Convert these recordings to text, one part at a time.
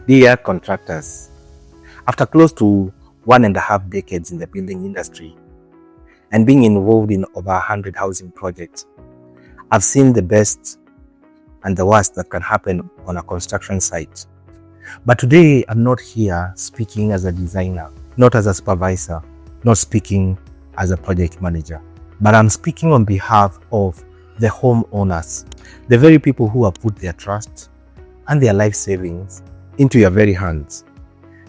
Dear contractors, after close to 1.5 decades in the building industry and being involved in over 100 housing projects, I've seen the best and the worst that can happen on a construction site. But today, I'm not here speaking as a designer, not as a supervisor, not speaking as a project manager, but I'm speaking on behalf of the homeowners, the very people who have put their trust and their life savings into your very hands.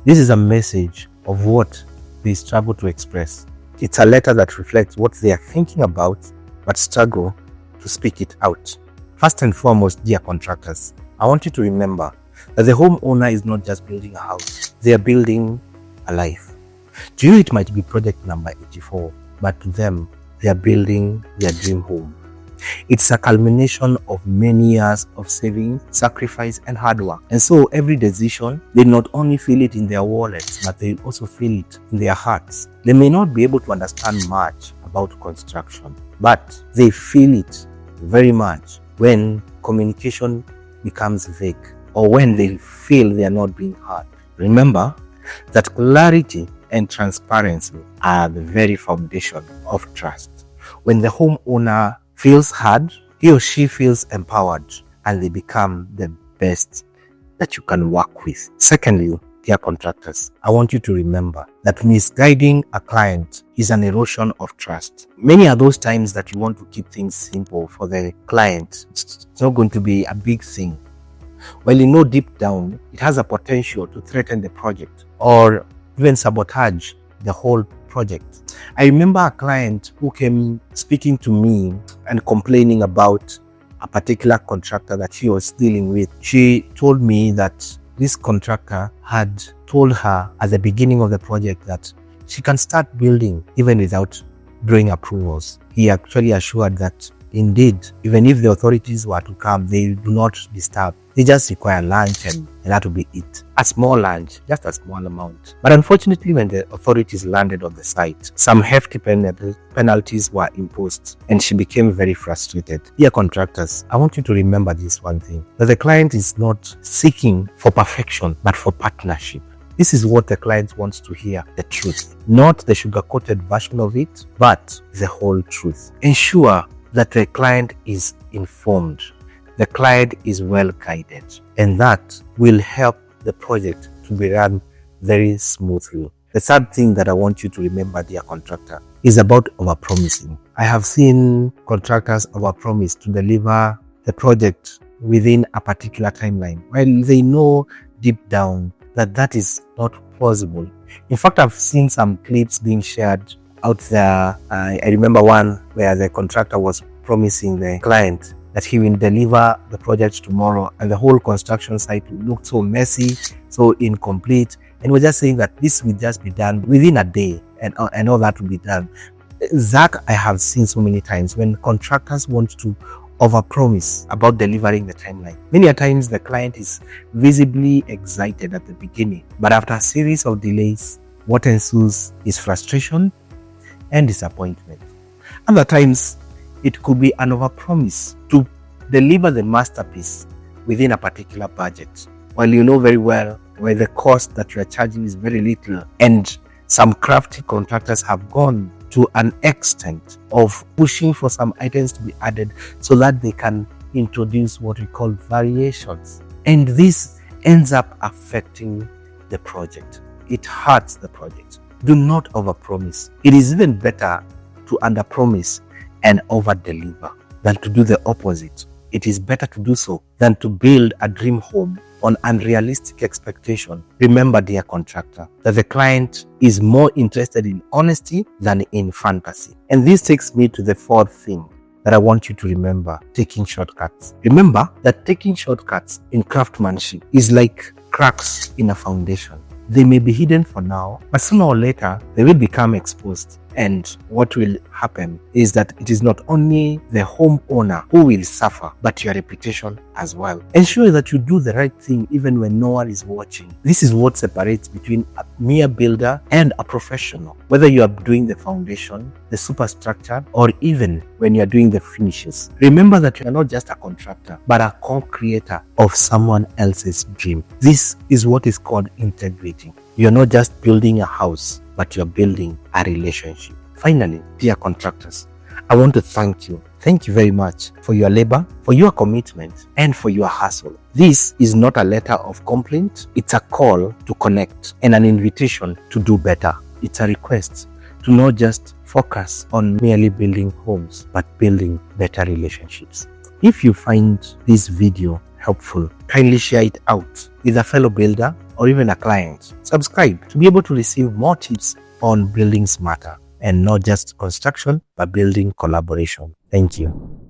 This is a message of what they struggle to express. It's a letter that reflects what they are thinking about but struggle to speak it out. First and foremost, dear contractors, I want you to remember that the homeowner is not just building a house, they are building a life. To you, it might be project number 84, but to them, they are building their dream home. It's a culmination of many years of saving, sacrifice, and hard work. And so every decision, they not only feel it in their wallets, but they also feel it in their hearts. They may not be able to understand much about construction, but they feel it very much when communication becomes vague or when they feel they are not being heard. Remember that clarity and transparency are the very foundation of trust. When the homeowner feels heard, he or she feels empowered, and they become the best that you can work with. Secondly, dear contractors, I want you to remember that misguiding a client is an erosion of trust. Many are those times that you want to keep things simple for the client. It's not going to be a big thing. Well, you know deep down, it has a potential to threaten the project or even sabotage the whole project. I remember a client who came speaking to me and complaining about a particular contractor that she was dealing with. She told me that this contractor had told her at the beginning of the project that she can start building even without drawing approvals. He actually assured that indeed, even if the authorities were to come, they do not disturb. They just require lunch and that will be it. A small lunch, just a small amount. But unfortunately, when the authorities landed on the site, some hefty penalties were imposed and she became very frustrated. Dear contractors, I want you to remember this one thing, that the client is not seeking for perfection, but for partnership. This is what the client wants to hear, the truth. Not the sugar-coated version of it, but the whole truth. Ensure that the client is informed, the client is well guided, and that will help the project to be run very smoothly. The third thing that I want you to remember, dear contractor, is about overpromising. I have seen contractors overpromise to deliver the project within a particular timeline, while they know deep down that that is not possible. In fact, I've seen some clips being shared out there. I remember one where the contractor was promising the client that he will deliver the project tomorrow, and the whole construction site looked so messy, so incomplete, and we're just saying that this will just be done within a day, and all that will be done. That I have seen so many times when contractors want to overpromise about delivering the timeline. Many a times the client is visibly excited at the beginning, but after a series of delays, what ensues is frustration and disappointment. Other times, it could be an overpromise to deliver the masterpiece within a particular budget, while you know very well where the cost that you are charging is very little, and some crafty contractors have gone to an extent of pushing for some items to be added so that they can introduce what we call variations. And this ends up affecting the project. It hurts the project. Do not overpromise. It is even better to underpromise and over-deliver than to do the opposite. It is better to do so than to build a dream home on unrealistic expectation. Remember, dear contractor, that the client is more interested in honesty than in fantasy. And this takes me to the fourth thing that I want you to remember: taking shortcuts. Remember that taking shortcuts in craftsmanship is like cracks in a foundation. They may be hidden for now, but sooner or later, they will become exposed. And what will happen is that it is not only the homeowner who will suffer, but your reputation as well. Ensure that you do the right thing even when no one is watching. This is what separates between a mere builder and a professional. Whether you are doing the foundation, the superstructure, or even when you are doing the finishes. Remember that you are not just a contractor, but a co-creator of someone else's dream. This is what is called integrating. You're not just building a house, but you're building a relationship. Finally, dear contractors, I want to thank you. Thank you very much for your labor, for your commitment, and for your hustle. This is not a letter of complaint. It's a call to connect and an invitation to do better. It's a request to not just focus on merely building homes, but building better relationships. If you find this video helpful, kindly share it out with a fellow builder or even a client. Subscribe to be able to receive more tips on building smarter and not just construction, but building collaboration. Thank you.